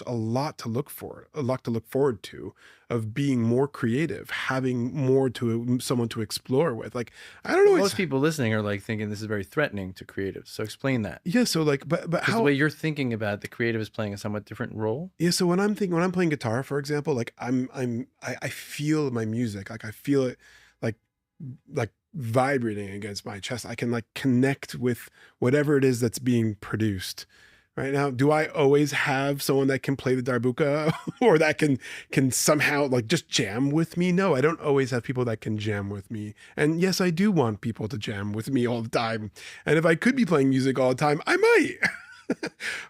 a lot to look forward to, of being more creative, having more to someone to explore with. Like, I don't know. Most people listening are like thinking this is very threatening to creatives. So explain that. Yeah. So like, but Because the way you're thinking about it, the creative is playing a somewhat different role. Yeah. So when I'm playing guitar, for example, like I feel my music, like I feel it like vibrating against my chest. I can like connect with whatever it is that's being produced. Right now, do I always have someone that can play the darbuka or that can somehow like just jam with me? No, I don't always have people that can jam with me. And yes, I do want people to jam with me all the time. And if I could be playing music all the time, I might.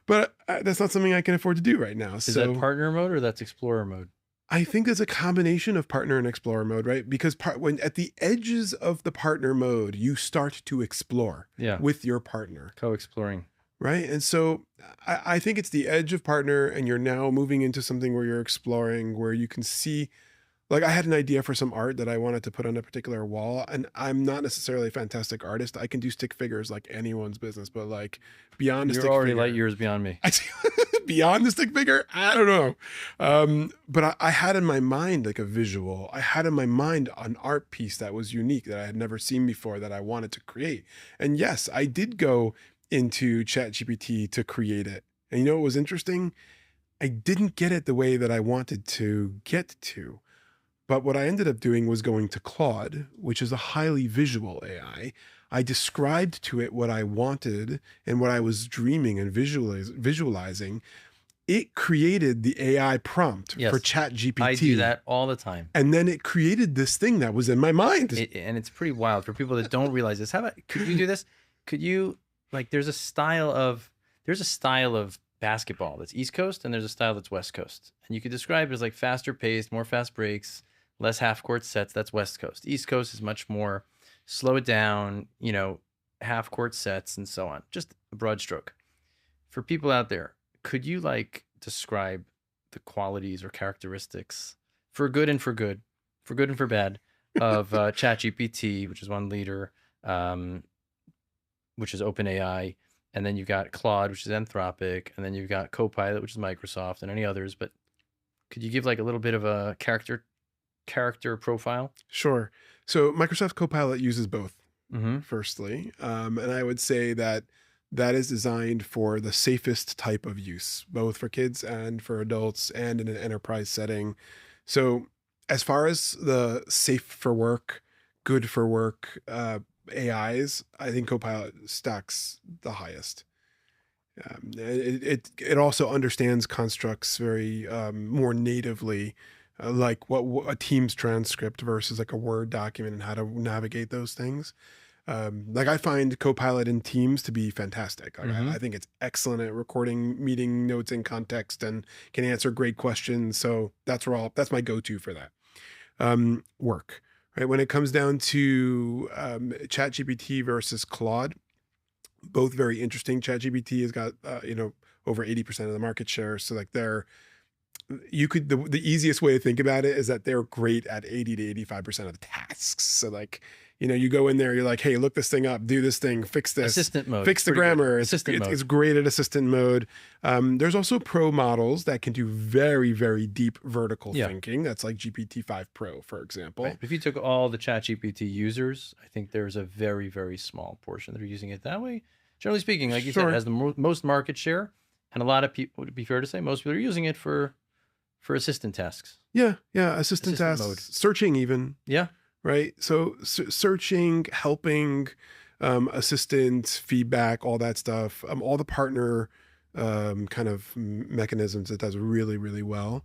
But that's not something I can afford to do right now. Is that partner mode or that's explorer mode? I think it's a combination of partner and explorer mode, right? Because when at the edges of the partner mode, you start to explore with your partner. Co-exploring. Right. And so I think it's the edge of partner, and you're now moving into something where you're exploring, where you can see, like I had an idea for some art that I wanted to put on a particular wall, and I'm not necessarily a fantastic artist. I can do stick figures like anyone's business, but like beyond a stick figure. You're already light years beyond me. Beyond the stick figure, I don't know. But I had in my mind like a visual. I had in my mind an art piece that was unique, that I had never seen before, that I wanted to create. And yes, I did go into ChatGPT to create it. And you know what was interesting? I didn't get it the way that I wanted to get to. But what I ended up doing was going to Claude, which is a highly visual AI. I described to it what I wanted and what I was dreaming and visualizing. It created the AI prompt for ChatGPT. I do that all the time. And then it created this thing that was in my mind. And it's pretty wild for people that don't realize this. Could you do this? Could you, like, there's a style of basketball that's East Coast, and there's a style that's West Coast. And you could describe it as like faster paced, more fast breaks, less half court sets. That's West Coast. East Coast is much more slow it down, half court sets and so on. Just a broad stroke. For people out there, could you like describe the qualities or characteristics for good and for bad of ChatGPT, which is one leader, which is OpenAI, and then you've got Claude, which is Anthropic, and then you've got Copilot, which is Microsoft, and any others. But could you give like a little bit of a character profile? Sure. So Microsoft Copilot uses both, firstly. And I would say that that is designed for the safest type of use, both for kids and for adults and in an enterprise setting. So as far as the safe for work, good for work AIs, I think Copilot stacks the highest. It also understands constructs very more natively, like what a Teams transcript versus like a Word document and how to navigate those things. Like I find Copilot in Teams to be fantastic. Like I think it's excellent at recording meeting notes in context and can answer great questions. So that's my go-to for that. Work, right? When it comes down to ChatGPT versus Claude, both very interesting. ChatGPT has got over 80% of the market share. So like the easiest way to think about it is that they're great at 80 to 85% of the tasks. So like, you go in there, you're like, hey, look this thing up, do this thing, fix this. Assistant mode. Fix the grammar. Assistant mode. It's great at assistant mode. There's also pro models that can do very, very deep vertical thinking. That's like GPT-5 Pro, for example. Right. If you took all the ChatGPT users, I think there's a very, very small portion that are using it that way. Generally speaking, like you said, it has the most market share. And a lot of people, would it be fair to say, most people are using it for assistant tasks. Yeah. Assistant tasks. Mode. Searching even. Yeah. Right. So searching, helping, assistant, feedback, all that stuff, all the partner kind of mechanisms, it does really, really well.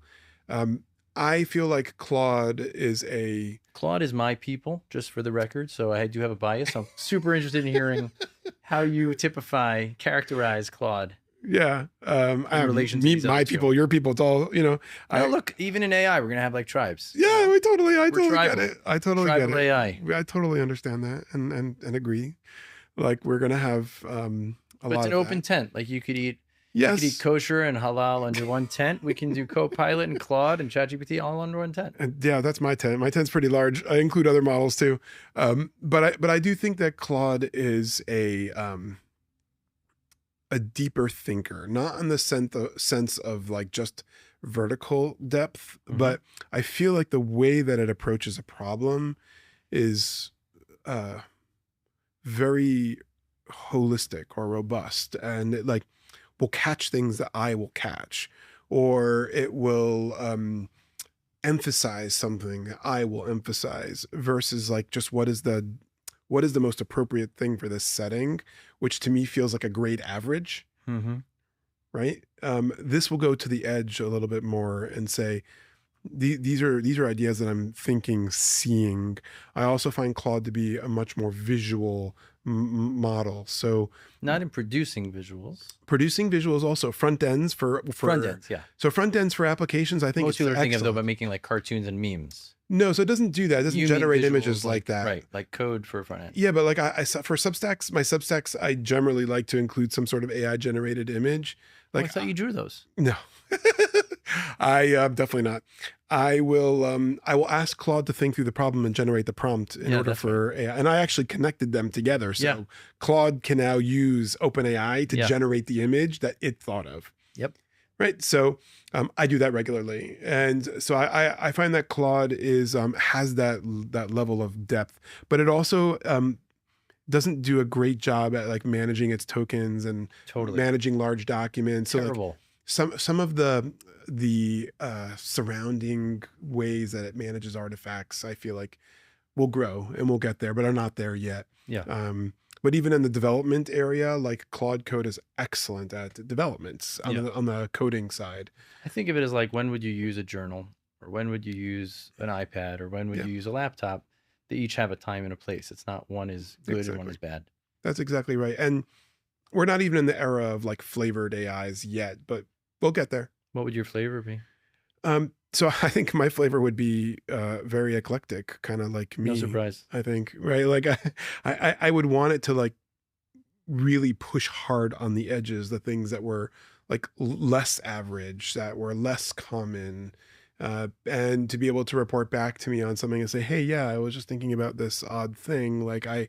I feel like Claude is my people, just for the record. So I do have a bias. I'm super interested in hearing how you characterize Claude. Yeah. In relation to my people, your people, it's all, look, even in AI, we're going to have like tribes. Yeah, I totally tribal. Get it. I totally tribal get it. AI. I totally understand that and agree. Like we're going to have a lot It's an of open that. tent. Like you could eat kosher and halal under one tent. We can do Copilot and Claude and ChatGPT all under one tent. And yeah, that's my tent. My tent's pretty large. I include other models too. But I do think that Claude is a deeper thinker, not in the sense of like just vertical depth, but I feel like the way that it approaches a problem is very holistic or robust, and it like will catch things that I will catch, or it will emphasize something that I will emphasize versus like just what is the most appropriate thing for this setting, which to me feels like a grade average, right? This will go to the edge a little bit more and say, these are ideas that I'm thinking, seeing. I also find Claude to be a much more visual model. So not in producing visuals. Producing visuals also front ends for front ends, yeah. So front ends for applications, I think most people are thinking of though about making like cartoons and memes. No, so it doesn't do that. It doesn't generate images like that. Right, like code for a front end. Yeah, but like I for Substacks, my Substacks, I generally like to include some sort of AI generated image. Like I thought you drew those. No, I definitely not. I will ask Claude to think through the problem and generate the prompt in order for AI. And I actually connected them together. So Claude can now use OpenAI to generate the image that it thought of. Yep. Right. So I do that regularly. And so I find that Claude has that level of depth, but it also doesn't do a great job at like managing its tokens and managing large documents. Terrible. So like some of the surrounding ways that it manages artifacts, I feel like will grow and we'll get there, but are not there yet. Yeah. But even in the development area, like Claude Code is excellent at developments on the coding side. I think of it as like, when would you use a journal, or when would you use an iPad, or when would you use a laptop? They each have a time and a place. It's not one is good and one is bad. That's exactly right. And we're not even in the era of like flavored AIs yet, but we'll get there. What would your flavor be? So I think my flavor would be very eclectic, kind of like me. No surprise. I think, right? Like I would want it to like really push hard on the edges, the things that were like less average, that were less common, and to be able to report back to me on something and say, hey, yeah, I was just thinking about this odd thing. Like I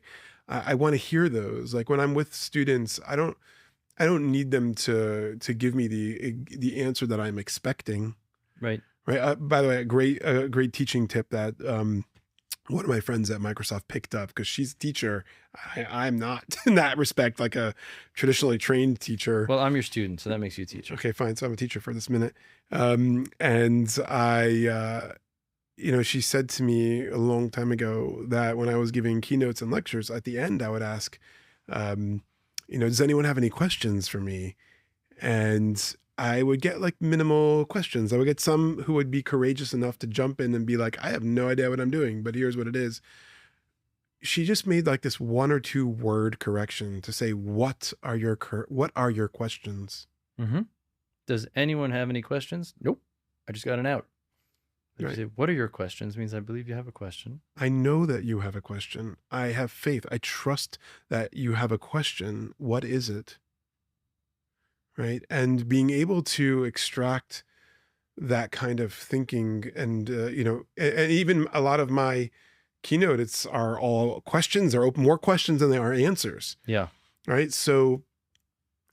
want to hear those. Like when I'm with students, I don't need them to give me the answer that I'm expecting. Right. Right. By the way, a great teaching tip that one of my friends at Microsoft picked up because she's a teacher. I'm not in that respect, like a traditionally trained teacher. Well, I'm your student, so that makes you a teacher. Okay, fine. So I'm a teacher for this minute. And she said to me a long time ago that when I was giving keynotes and lectures, at the end, I would ask, does anyone have any questions for me? And I would get like minimal questions. I would get some who would be courageous enough to jump in and be like, I have no idea what I'm doing, but here's what it is. She just made like this 1 or 2 word correction to say, what are your questions? Mm-hmm. Does anyone have any questions? Nope. I just got an out. If you say, what are your questions? Means I believe you have a question. I know that you have a question. I have faith. I trust that you have a question. What is it? Right. And being able to extract that kind of thinking and, and even a lot of my keynotes are all questions. They're more questions than they are answers. Yeah. Right. So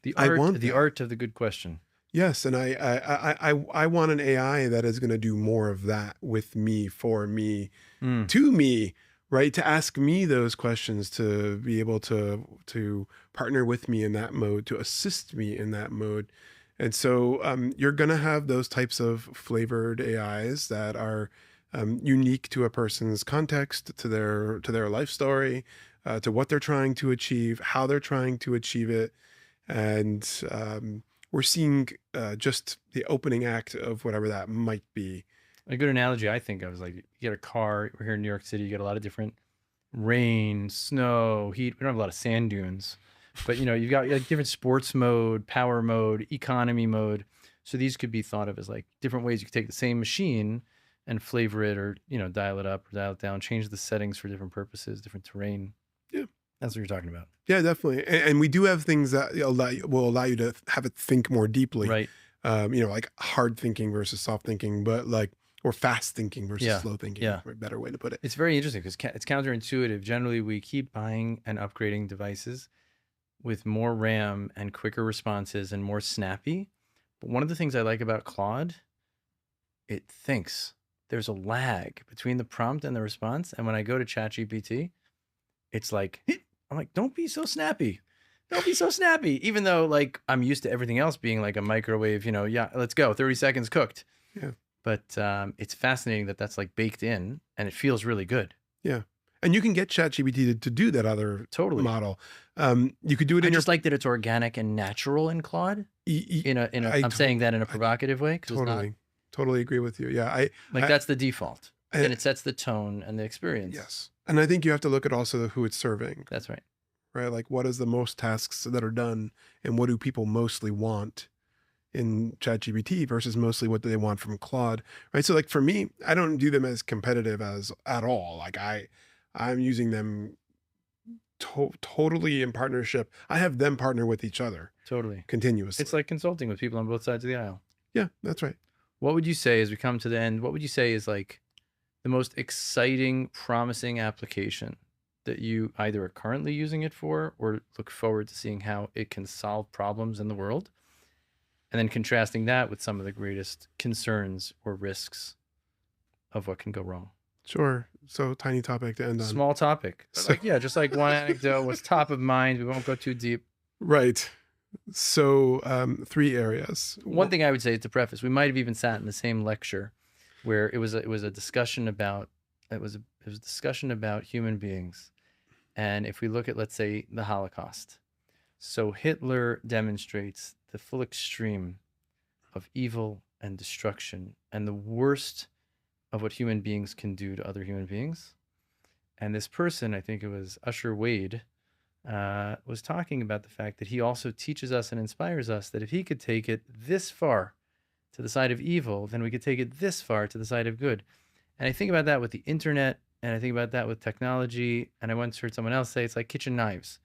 the art of the good question. Yes, and I want an AI that is going to do more of that with me, for me, to me, right? To ask me those questions, to be able to partner with me in that mode, to assist me in that mode. And so you're going to have those types of flavored AIs that are unique to a person's context, to their life story, to what they're trying to achieve, how they're trying to achieve it, and we're seeing just the opening act of whatever that might be. A good analogy, I think, I was like, you get a car, we're here in New York City, you get a lot of different rain, snow, heat. We don't have a lot of sand dunes, but you've got like different sports mode, power mode, economy mode. So these could be thought of as like different ways you could take the same machine and flavor it, or, dial it up or dial it down, change the settings for different purposes, different terrain. Yeah. That's what you're talking about. Yeah, definitely. And we do have things that will allow you to have it think more deeply. Right. Like hard thinking versus soft thinking, but or fast thinking versus slow thinking. Yeah. A better way to put it. It's very interesting because it's counterintuitive. Generally, we keep buying and upgrading devices with more RAM and quicker responses and more snappy. But one of the things I like about Claude, it thinks. There's a lag between the prompt and the response. And when I go to ChatGPT, it's like, I'm like, don't be so snappy. Don't be so snappy. Even though like I'm used to everything else being like a microwave, yeah, let's go. 30 seconds cooked. Yeah. But it's fascinating that that's like baked in and it feels really good. Yeah. And you can get ChatGPT to do that other model. You could do it. I just like that it's organic and natural in Claude. I'm saying that in a provocative way. Totally agree with you. Yeah. That's the default. And it sets the tone and the experience. Yes. And I think you have to look at also who it's serving. That's right. Right? Like what is the most tasks that are done and what do people mostly want in ChatGPT versus mostly what do they want from Claude, right? So like for me, I don't do them as competitive as at all. Like I'm using them totally in partnership. I have them partner with each other. Totally. Continuously. It's like consulting with people on both sides of the aisle. Yeah, that's right. What would you say as we come to the end? What would you say is like the most exciting, promising application that you either are currently using it for or look forward to seeing how it can solve problems in the world? And then contrasting that with some of the greatest concerns or risks of what can go wrong. Sure. So tiny topic to end on. Small topic. So, just like one anecdote was top of mind. We won't go too deep. Right. So 3 areas. One thing I would say to preface, we might have even sat in the same lecture where it was a discussion about discussion about human beings. And if we look at, let's say, the Holocaust. So Hitler demonstrates the full extreme of evil and destruction and the worst of what human beings can do to other human beings. And this person, I think it was Usher Wade, was talking about the fact that he also teaches us and inspires us that if he could take it this far to the side of evil, then we could take it this far to the side of good. And I think about that with the internet, and I think about that with technology. And I once heard someone else say it's like kitchen knives.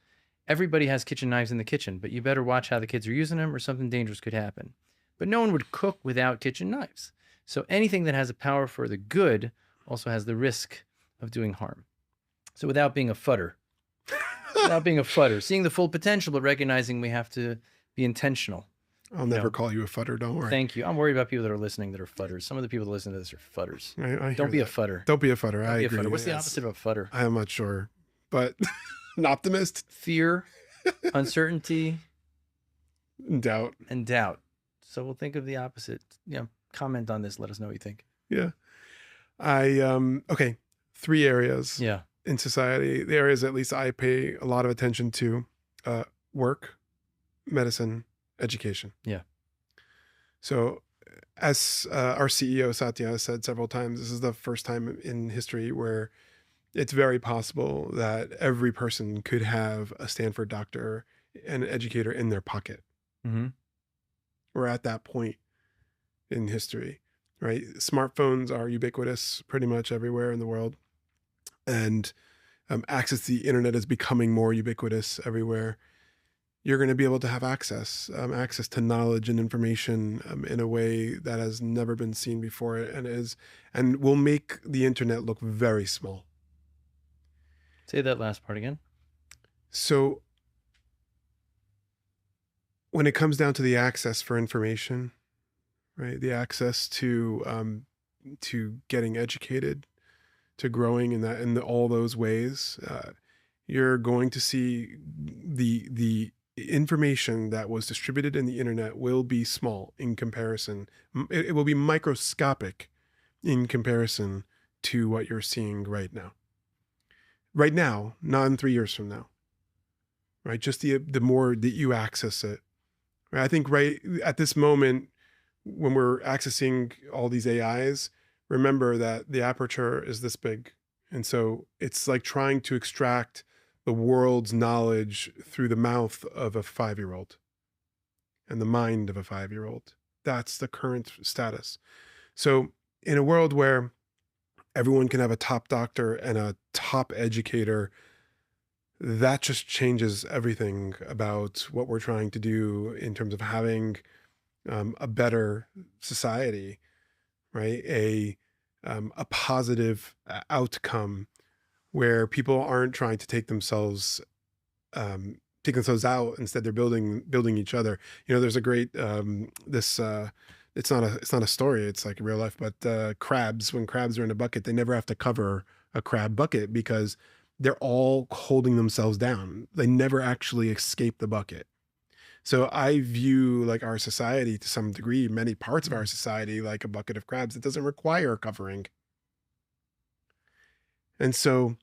Everybody has kitchen knives in the kitchen, but you better watch how the kids are using them or something dangerous could happen. But no one would cook without kitchen knives. So anything that has a power for the good also has the risk of doing harm. So without being a fudder, seeing the full potential, but recognizing we have to be intentional. I'll never call you a futter. Don't worry. Thank you. I'm worried about people that are listening that are futters. Some of the people that listen to this are futters. I Don't be that. a futter. Don't be a futter. Don't I be agree. A futter. What's the opposite of a futter? I'm not sure, but an optimist. Fear, uncertainty, doubt, and doubt. So we'll think of the opposite. Comment on this. Let us know what you think. Yeah. Okay. 3 areas. Yeah. In society, the areas at least I pay a lot of attention to: work, medicine, education. Yeah. So, as our CEO Satya has said several times, this is the first time in history where it's very possible that every person could have a Stanford doctor and an educator in their pocket. Mm-hmm. We're at that point in history, right? Smartphones are ubiquitous pretty much everywhere in the world. And access to the internet is becoming more ubiquitous everywhere. You're going to be able to have access to knowledge and information in a way that has never been seen before, and will make the internet look very small. Say that last part again. So when it comes down to the access for information, right? The access to getting educated, to growing in all those ways, you're going to see the information that was distributed in the internet will be small in comparison. It will be microscopic in comparison to what you're seeing right now. Right now, not in 3 years from now. Right? Just the more that you access it. Right? I think right at this moment, when we're accessing all these AIs, remember that the aperture is this big. And so it's like trying to extract the world's knowledge through the mouth of a 5-year-old and the mind of a 5-year-old. That's the current status. So in a world where everyone can have a top doctor and a top educator, that just changes everything about what we're trying to do in terms of having a better society, right? A positive outcome where people aren't trying to take themselves out. Instead, they're building each other. There's a great it's not a story. It's like real life, but crabs, when crabs are in a bucket, they never have to cover a crab bucket because they're all holding themselves down. They never actually escape the bucket. So I view like our society to some degree, many parts of our society, like a bucket of crabs that doesn't require covering. And so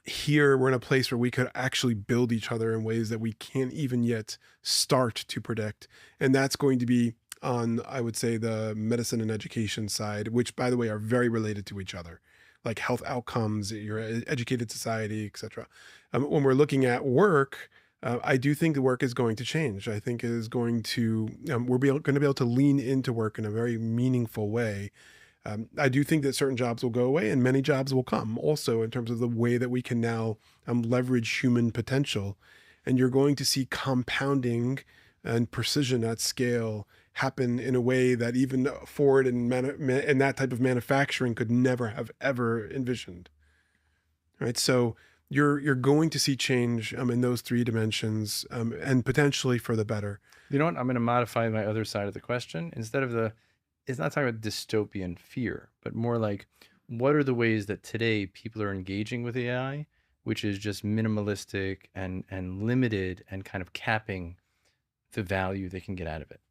here we're in a place where we could actually build each other in ways that we can't even yet start to predict. And that's going to be on, I would say, the medicine and education side, which by the way, are very related to each other, like health outcomes, your educated society, etc. When we're looking at work, I do think the work is going to change. I think it is going to, we're going to be able to lean into work in a very meaningful way. I do think that certain jobs will go away and many jobs will come also in terms of the way that we can now leverage human potential. And you're going to see compounding and precision at scale happen in a way that even Ford and that type of manufacturing could never have ever envisioned. Right? So you're going to see change in those 3 dimensions and potentially for the better. You know what? I'm going to modify my other side of the question. Instead of it's not talking about dystopian fear, but more like what are the ways that today people are engaging with AI, which is just minimalistic and limited and kind of capping the value they can get out of it.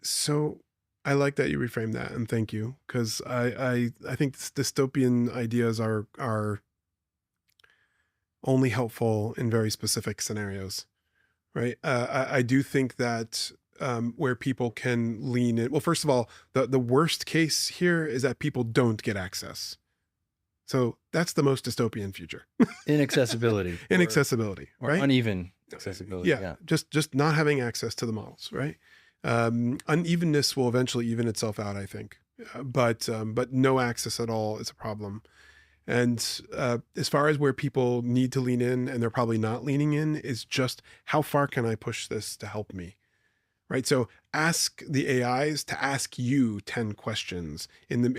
So I like that you reframe that, and thank you, because I think dystopian ideas are only helpful in very specific scenarios, right? I do think that where people can lean in. Well, first of all, the worst case here is that people don't get access. So that's the most dystopian future. Inaccessibility. Inaccessibility, or right? Uneven accessibility. Yeah. Just not having access to the models, right? Unevenness will eventually even itself out, I think. But no access at all is a problem. And as far as where people need to lean in, and they're probably not leaning in, is just how far can I push this to help me? Right. So ask the AIs to ask you 10 questions amidst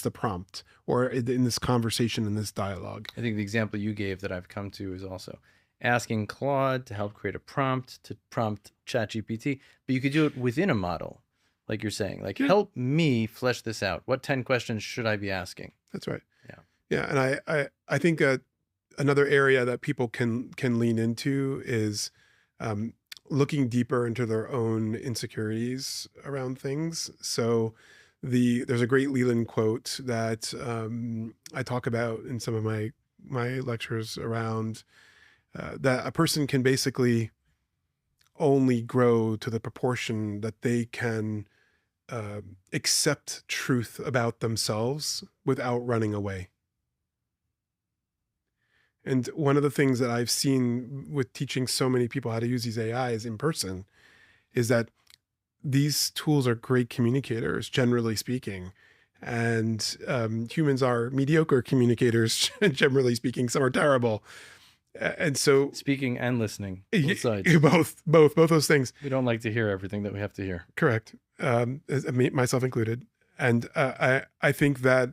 the prompt or in this conversation, in this dialogue. I think the example you gave that I've come to is also asking Claude to help create a prompt to prompt ChatGPT, but you could do it within a model, like you're saying, like, Yeah. help me flesh this out. What 10 questions should I be asking? That's right. Yeah. Yeah. And I think another area that people can lean into is um, looking deeper into their own insecurities around things. So there's a great Leland quote that I talk about in some of my lectures around that a person can basically only grow to the proportion that they can uh, accept truth about themselves without running away. And one of the things that I've seen with teaching so many people how to use these AIs in person is that these tools are great communicators, generally speaking. And humans are mediocre communicators, generally speaking. Some are terrible. And so, Speaking and listening, both sides. both those things. We don't like to hear everything that we have to hear. Correct. Myself included. And I think that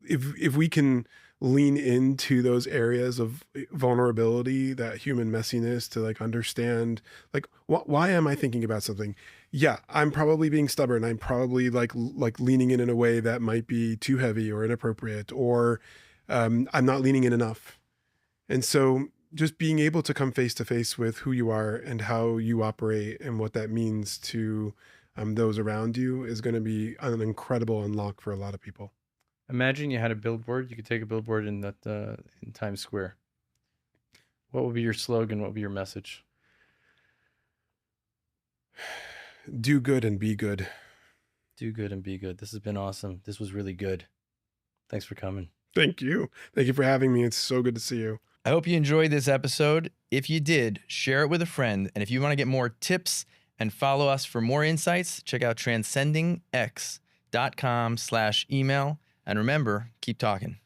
if we can lean into those areas of vulnerability, that human messiness, to like understand, like, why am I thinking about something? Yeah, I'm probably being stubborn. I'm probably like leaning in a way that might be too heavy or inappropriate, or I'm not leaning in enough. And so just being able to come face to face with who you are and how you operate and what that means to those around you is going to be an incredible unlock for a lot of people. Imagine you had a billboard. You could take a billboard in in Times Square. What would be your slogan? What would be your message? Do good and be good. Do good and be good. This has been awesome. This was really good. Thanks for coming. Thank you. Thank you for having me. It's so good to see you. I hope you enjoyed this episode. If you did, share it with a friend. And if you want to get more tips and follow us for more insights, check out transcendingx.com/email. And remember, keep talking.